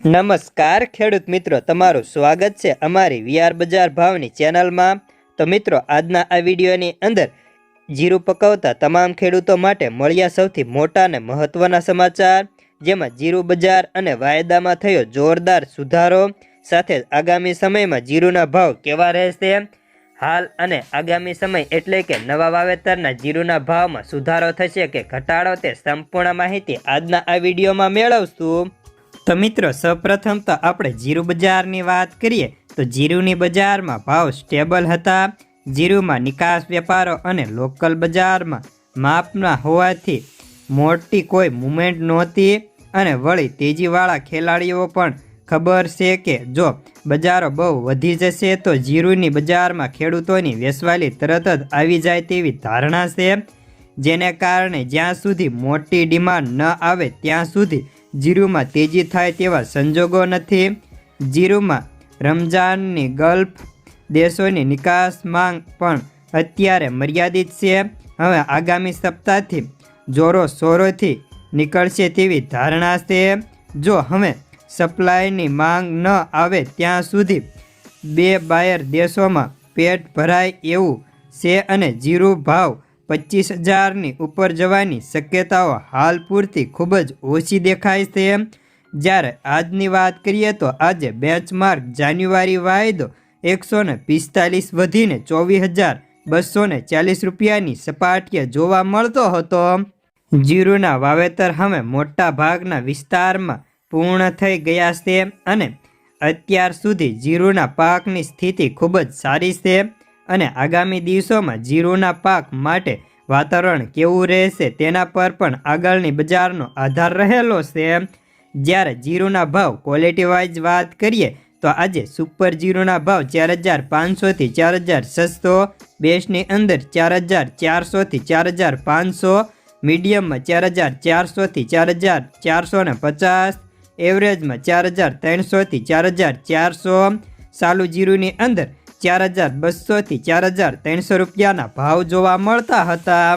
નમસ્કાર ખેડૂત મિત્રો, તમારું સ્વાગત છે અમારી વીઆર બજાર ભાવની ચેનલમાં। તો મિત્રો, આજના આ વિડીયોની અંદર જીરું પકવતા તમામ ખેડૂતો માટે મળ્યા સૌથી મોટા અને મહત્વના સમાચાર, જેમાં જીરું બજાર અને વાયદામાં થયો જોરદાર સુધારો, સાથે આગામી સમયમાં જીરુંના ભાવ કેવા રહેશે, હાલ અને આગામી સમય એટલે કે નવા વાવેતરના જીરુંના ભાવમાં સુધારો થશે કે ઘટાડો, તે સંપૂર્ણ માહિતી આજના આ વિડીયોમાં મેળવશું। તો મિત્રો, સૌપ્રથમ તો આપણે જીરું બજારની વાત કરીએ તો જીરુંની બજારમાં ભાવ સ્ટેબલ હતા। જીરુંમાં નિકાસ વેપારો અને લોકલ બજારમાં માપના હોવાથી મોટી કોઈ મુવમેન્ટ નહોતી, અને વળી તેજીવાળા ખેલાડીઓ પણ ખબર છે કે જો બજારો બહુ વધી જશે તો જીરુંની બજારમાં ખેડૂતોની વેચવાલી તરત જ આવી જાય તેવી ધારણા છે, જેને કારણે જ્યાં સુધી મોટી ડિમાન્ડ ન આવે ત્યાં સુધી જીરુંમાં તેજી થાય તેવા સંજોગો નથી। જીરુંમાં રમઝાનની ગલ્ફ દેશોની નિકાસ માંગ પણ અત્યારે મર્યાદિત છે। હવે આગામી સપ્તાહથી જોરો શોરોથી નીકળશે તેવી ધારણા છે। જો હવે સપ્લાયની માંગ ન આવે ત્યાં સુધી બે બાયર દેશોમાં પેટ ભરાય એવું છે, અને જીરું ભાવ 25,000ની ઉપર જવાની શક્યતાઓ હાલ પૂરતી ખૂબ જ ઓછી દેખાય છે। જ્યારે આજની વાત કરીએ તો આજે બેન્ચમાર્ક જાન્યુઆરી વાયદો 145 વધીને 24,240 રૂપિયાની સપાટીએ જોવા મળતો હતો। જીરુંના વાવેતર હવે મોટા ભાગના વિસ્તારમાં પૂર્ણ થઈ ગયા છે, અને અત્યાર સુધી જીરુંના પાકની સ્થિતિ ખૂબ જ સારી છે, અને આગામી દિવસોમાં જીરુંના પાક માટે વાતાવરણ કેવું રહેશે તેના પર પણ આગળની બજારનો આધાર રહેલો છે। જ્યારે જીરુંના ભાવ ક્વોલિટી વાઇઝ વાત કરીએ તો આજે સુપર જીરુંના ભાવ 4,500થી 4,600, બેસ્ટની અંદર 4,400થી 4,500, મીડિયમમાં 4,400થી 4,450, એવરેજમાં 4,300થી 4,400, સાલું જીરુંની અંદર 4,200થી 4,300 રૂપિયાના ભાવ જોવા મળતા હતા।